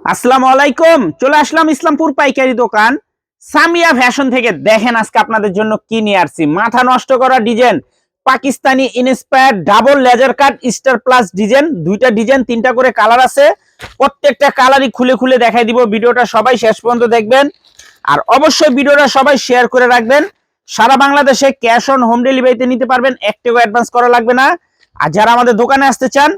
আসসালামু আলাইকুম। চলে আসলাম ইসলামপুর পাইকারি দোকান সামিয়া ফ্যাশন থেকে। দেখেন আজকে আপনাদের জন্য কি নিয়ে আসছি। মাথা নষ্ট করা design, Pakistani inspired double laser cut star plus design. দুইটা ডিজাইন, তিনটা করে কালার আছে। প্রত্যেকটা কালারই খুলে খুলে দেখাই দিব। ভিডিওটা সবাই শেষ পর্যন্ত দেখবেন, আর অবশ্যই ভিডিওটা সবাই শেয়ার করে রাখবেন। সারা বাংলাদেশে ক্যাশ অন হোম ডেলিভারিতে নিতে পারবেন, এক টাকা অ্যাডভান্স করা লাগবে না। আর যারা আমাদের দোকানে আসতে চান,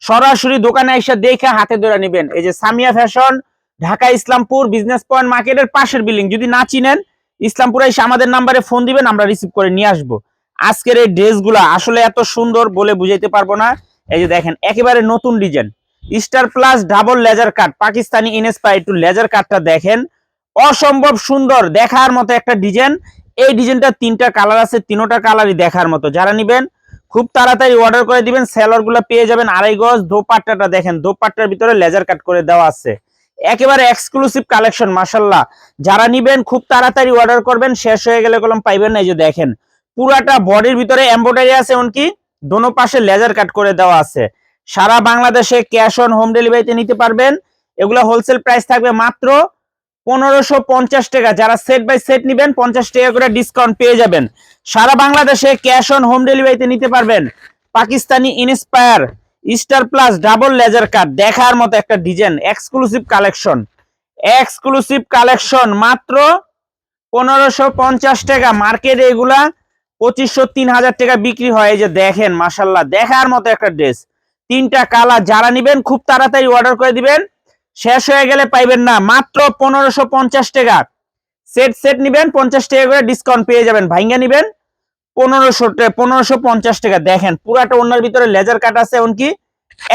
সরাসরি দোকানে এসে দেখে হাতে ধরে নেবেন। এই যে Samia fashion, Dhaka Islampur business point মার্কেটের পাশের বিল্ডিং। যদি না চিনেন, ইসলামপুরে এসে আমাদের নাম্বারে ফোন দিবেন, আমরা রিসিভ করে নিয়ে আসবো। আজকের এই ড্রেসগুলো আসলে এত সুন্দর বলে বুঝাইতে পারবো না। এই যে দেখেন, একেবারে নতুন design, star plus double laser cut Pakistani inspired. একটু লেজার কাটটা দেখেন, অসম্ভব সুন্দর, দেখার মতো একটা ডিজাইন। এই ডিজাইনটা তিনটা কালার আছে, তিনোটা কালারই দেখার মতো। যারা নিবেন খুব তাড়াতাড়ি অর্ডার করে দিবেন, সেলর গুলো পেয়ে যাবেন। আড়াই গজ দোপাট্টাটা দেখেন, দোপাট্টার ভিতরে লেজার কাট করে দেওয়া আছে। একেবারে এক্সক্লুসিভ কালেকশন মাশাআল্লাহ। যারা নিবেন খুব তাড়াতাড়ি অর্ডার করবেন, শেষ হয়ে গেলে কলম পাইবেন না। এই যে দেখেন, পুরাটা বডির ভিতরে এমব্রয়ডারি আছে, এমনকি দোনো পাশে লেজার কাট করে দেওয়া আছে। সারা বাংলাদেশে ক্যাশ অন হোম ডেলিভারিতে নিতে পারবেন। এগুলো হোলসেল প্রাইস থাকবে মাত্র 1550 টাকা। যারা সেট বাই সেট নিবেন 50 টাকা করে ডিসকাউন্ট পেয়ে যাবেন। সারা বাংলাদেশে ক্যাশ অন হোম ডেলিভারিতে নিতে পারবেন। Pakistani inspire star plus double laser cut, দেখার মতো একটা design, exclusive collection. Exclusive collection মাত্র 1550 টাকা। মার্কেটে এগুলা 2500-3000 টাকা বিক্রি হয়। এই যে দেখেন মাশাআল্লাহ, দেখার মতো একটা ড্রেস, তিনটা কালার। যারা নিবেন খুব তাড়াতাড়ি অর্ডার করে দিবেন, শেষ হয়ে গেলে পাইবেন না। মাত্র 1550 টাকা। সেট সেট নিবেন 50 টাকা করে ডিসকাউন্ট পেয়ে যাবেন। ভাইঙ্গা নিবেন 1550 টাকা। দেখেন পুরাটা ওনার ভিতরে লেজার কাট আছে, এমনকি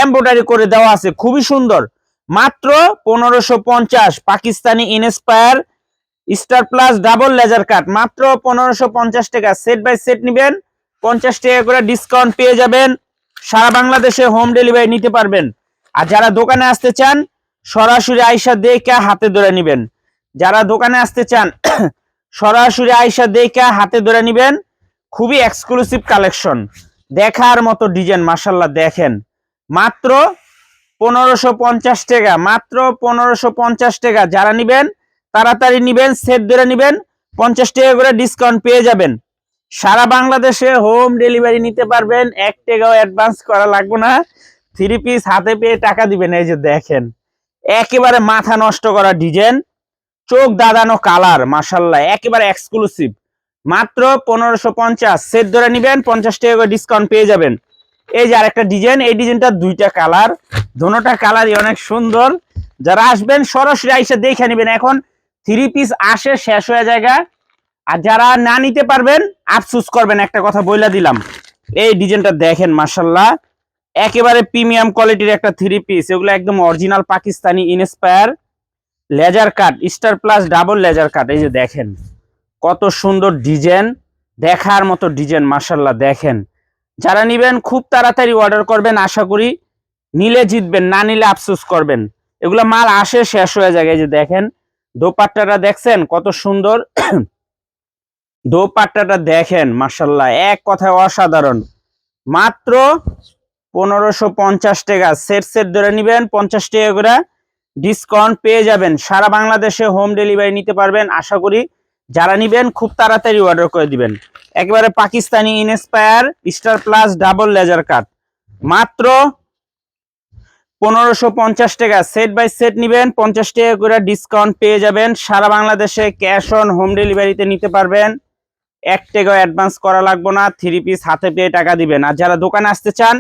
এমব্রয়ডারি করে দেওয়া আছে, খুবই সুন্দর। মাত্র 1550। Pakistani inspire star plus double laser cut মাত্র 1550 টাকা। সেট বাই সেট নিবেন 50 টাকা করে ডিসকাউন্ট পেয়ে যাবেন। সারা বাংলাদেশে হোম ডেলিভারি নিতে পারবেন। আর যারা দোকানে আসতে চান, সরাসরি আইসা দেখে হাতে ধরে নিবেন। যারা দোকানে আসতে চান সরাসরি আইসা দেখে হাতে ধরে নিবেন। খুবই এক্সক্লুসিভ কালেকশন, দেখার মতো ডিজাইন মাশাআল্লাহ। দেখেন মাত্র 1550 টাকা, মাত্র 1550 টাকা। যারা নিবেন তাড়াতাড়ি নিবেন, সেট ধরে নিবেন, 50 টাকা করে ডিসকাউন্ট পেয়ে যাবেন। সারা বাংলাদেশে হোম ডেলিভারি নিতে পারবেন, এক টাকাও অ্যাডভান্স করা লাগবে না। 3 পিস হাতে পেয়ে টাকা দিবেন। এই যে দেখেন, একেবারে মাথা নষ্ট করা ডিজাইন, চোখ দাদানো কালার মাশাআল্লাহ, একেবারে এক্সক্লুসিভ। মাত্র 1550। সেট ধরে নিবেন, 50 টাকা করে ডিসকাউন্ট পেয়ে যাবেন। এই যে আরেকটা ডিজাইন, এই ডিজাইনটা দুইটা কালার, দোনোটা কালারই অনেক সুন্দর। যারা আসবেন সরাসরি আইসা দেখে নিবেন। এখন 3 পিস আসে, শেষ হয়ে জায়গা। আর যারা না নিতে পারবেন আফসোস করবেন, একটা কথা বইলা দিলাম। এই ডিজাইনটা দেখেন মাশাআল্লাহ, একেবারে প্রিমিয়াম কোয়ালিটির একটা 3 পিস। এগুলো একদম original Pakistani inspire laser cut star plus double laser cut. এই যে দেখেন কত সুন্দর ডিজাইন, দেখার মতো ডিজাইন মাশাআল্লাহ। দেখেন যারা নিবেন খুব তাড়াতাড়ি অর্ডার করবেন, আশা করি নিলে জিতবেন, না নিলে আফসোস করবেন। এগুলো মাল আসে, শেষ হয়ে যায়। এই যে দেখেন দোপাট্টাটা দেখছেন কত সুন্দর, দোপাট্টাটা দেখেন মাশাআল্লাহ, এক কথায় অসাধারণ। মাত্র 1550 টাকা। সেট সেট ধরে নিবেন, 50 টাকা করে ডিসকাউন্ট পেয়ে যাবেন। সারা বাংলাদেশে হোম ডেলিভারি নিতে পারবেন, আশা করি যারা নিবেন খুব তাড়াতাড়ি অর্ডার করে দিবেন। একেবারে Pakistani inspire star plus double laser cut মাত্র 1550 টাকা। সেট বাই সেট নিবেন, 50 টাকা করে ডিসকাউন্ট পেয়ে যাবেন। সারা বাংলাদেশে ক্যাশ অন হোম ডেলিভারিতে নিতে পারবেন, এক টাকাও অ্যাডভান্স করা লাগবে না। 3 পিস হাতে পেয়ে টাকা দিবেন। আর যারা দোকানে আসতে চান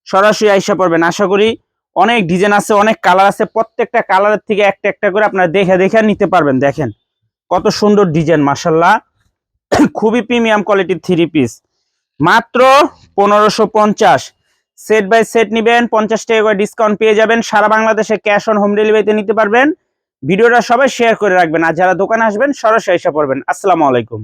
সরাসরি আইসা পড়বেন। আশা করি অনেক ডিজাইন আছে, অনেক কালার আছে, প্রত্যেকটা কালারের থেকে একটা একটা করে আপনারা দেখে দেখে নিতে পারবেন। দেখেন কত সুন্দর ডিজাইন মাশাআল্লাহ, খুবই প্রিমিয়াম কোয়ালিটির 3 পিস। মাত্র 1550। সেট বাই সেট নিবেন, 50 টাকা করে ডিসকাউন্ট পেয়ে যাবেন। সারা বাংলাদেশে ক্যাশ অন হোম ডেলিভারিতে নিতে পারবেন। ভিডিওটা সবাই শেয়ার করে রাখবেন। আর যারা দোকানে আসবেন সরাসরি এসে পড়বেন। আসসালামু আলাইকুম।